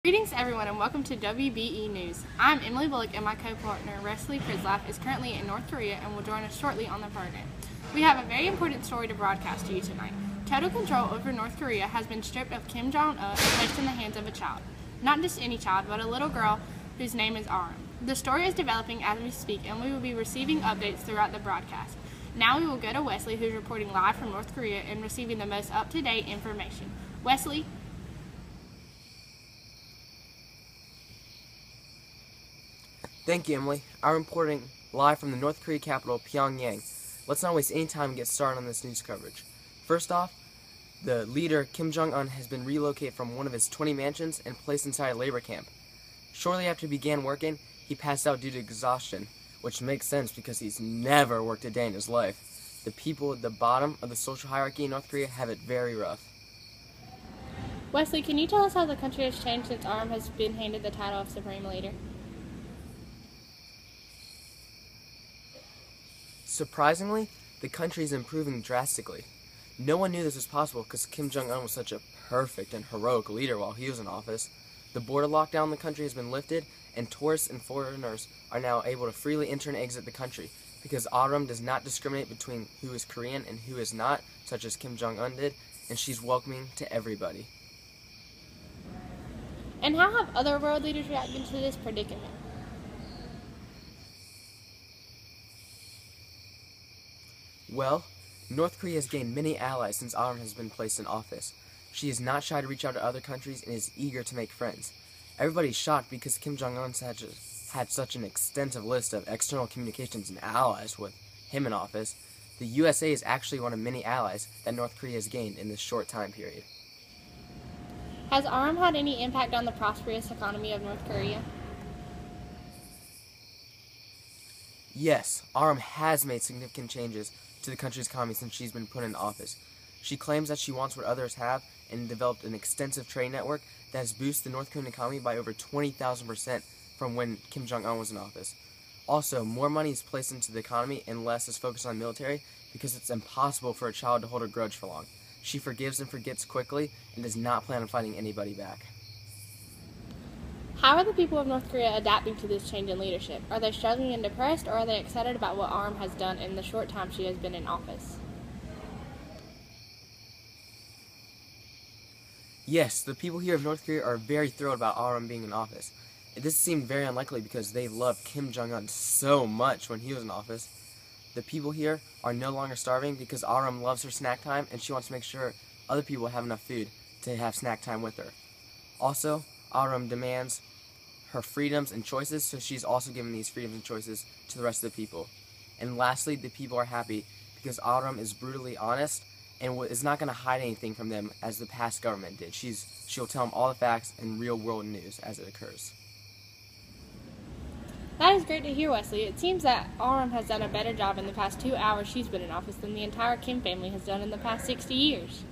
Greetings everyone and welcome to WBE News. I'm Emily Bullock and my co-partner Bell-Pritzlaff is currently in North Korea and will join us shortly on the program. We have a very important story to broadcast to you tonight. Total control over North Korea has been stripped of Kim Jong-un and placed in the hands of a child. Not just any child, but a little girl whose name is Aram. The story is developing as we speak and we will be receiving updates throughout the broadcast. Now we will go to Wesley, who's reporting live from North Korea and receiving the most up-to-date information. Wesley? Thank you, Emily. I'm reporting live from the North Korea capital, Pyongyang. Let's not waste any time and get started on this news coverage. First off, the leader, Kim Jong-un, has been relocated from one of his 20 mansions and placed inside a labor camp. Shortly after he began working, he passed out due to exhaustion, which makes sense because he's never worked a day in his life. The people at the bottom of the social hierarchy in North Korea have it very rough. Wesley, can you tell us how the country has changed since Aram has been handed the title of Supreme Leader? Surprisingly, the country is improving drastically. No one knew this was possible because Kim Jong-un was such a perfect and heroic leader while he was in office. The border lockdown in the country has been lifted, and tourists and foreigners are now able to freely enter and exit the country because Aram does not discriminate between who is Korean and who is not, such as Kim Jong-un did, and she's welcoming to everybody. And how have other world leaders reacted to this predicament? Well, North Korea has gained many allies since Aram has been placed in office. She is not shy to reach out to other countries and is eager to make friends. Everybody's shocked because Kim Jong-un had such an extensive list of external communications and allies with him in office. The USA is actually one of many allies that North Korea has gained in this short time period. Has Aram had any impact on the prosperous economy of North Korea? Yes, Aram has made significant changes to the country's economy since she's been put in office. She claims that she wants what others have and developed an extensive trade network that has boosted the North Korean economy by over 20,000% from when Kim Jong-un was in office. Also, more money is placed into the economy and less is focused on military because it's impossible for a child to hold a grudge for long. She forgives and forgets quickly and does not plan on fighting anybody back. How are the people of North Korea adapting to this change in leadership? Are they struggling and depressed, or are they excited about what Aram has done in the short time she has been in office? Yes, the people here of North Korea are very thrilled about Aram being in office. This seemed very unlikely because they loved Kim Jong-un so much when he was in office. The people here are no longer starving because Aram loves her snack time and she wants to make sure other people have enough food to have snack time with her. Also, Aram demands her freedoms and choices, so she's also giving these freedoms and choices to the rest of the people. And lastly, the people are happy because Aram is brutally honest and is not going to hide anything from them as the past government did. She'll tell them all the facts and real-world news as it occurs. That is great to hear, Wesley. It seems that Aram has done a better job in the past 2 hours she's been in office than the entire Kim family has done in the past 60 years.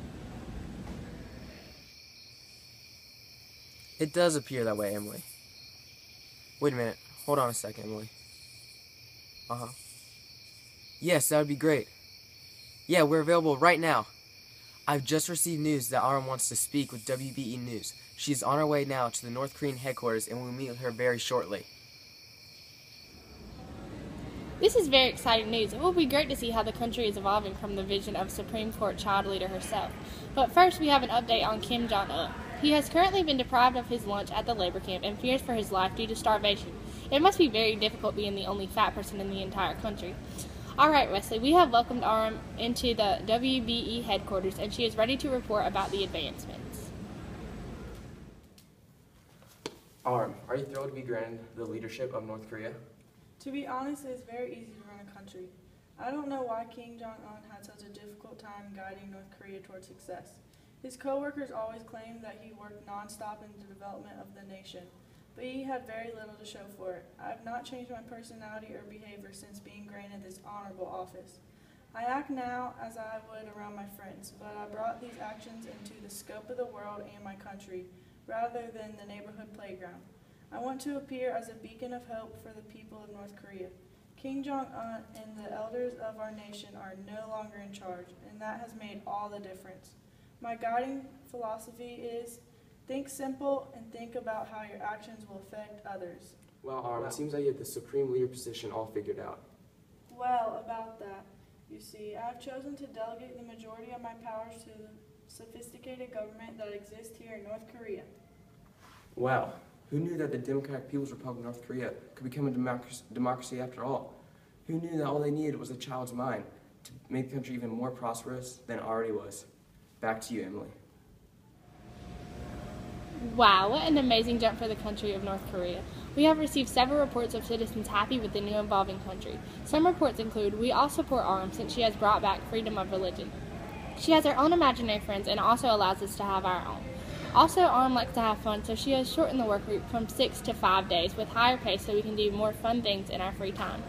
It does appear that way, Emily. Wait a minute. Hold on a second, Emily. Yes, that would be great. Yeah, we're available right now. I've just received news that Aram wants to speak with WBE News. She's on her way now to the North Korean headquarters and we'll meet with her very shortly. This is very exciting news. It will be great to see how the country is evolving from the vision of Supreme Court child leader herself. But first, we have an update on Kim Jong-un. He has currently been deprived of his lunch at the labor camp and fears for his life due to starvation. It must be very difficult being the only fat person in the entire country. Alright, Wesley, we have welcomed Aram into the WBE headquarters and she is ready to report about the advancements. Aram, are you thrilled to be granted the leadership of North Korea? To be honest, it is very easy to run a country. I don't know why Kim Jong-un had such a difficult time guiding North Korea toward success. His co-workers always claimed that he worked non-stop in the development of the nation, but he had very little to show for it. I have not changed my personality or behavior since being granted this honorable office. I act now as I would around my friends, but I brought these actions into the scope of the world and my country, rather than the neighborhood playground. I want to appear as a beacon of hope for the people of North Korea. Kim Jong-un and the elders of our nation are no longer in charge, and that has made all the difference. My guiding philosophy is Think simple and think about how your actions will affect others. Wow, Arm, it seems like you have the supreme leader position all figured out. Well, about that, you see, I have chosen to delegate the majority of my powers to the sophisticated government that exists here in North Korea. Wow, who knew that the Democratic People's Republic of North Korea could become a democracy after all? Who knew that all they needed was a child's mind to make the country even more prosperous than it already was? Back to you, Emily. Wow, what an amazing jump for the country of North Korea. We have received several reports of citizens happy with the new evolving country. Some reports include, we all support Arm since she has brought back freedom of religion. She has her own imaginary friends and also allows us to have our own. Also, Arm likes to have fun, so she has shortened the work week from 6 to 5 days with higher pay so we can do more fun things in our free time.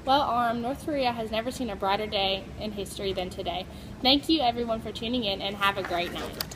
Well, Arm, North Korea has never seen a brighter day in history than today. Thank you everyone for tuning in and have a great night.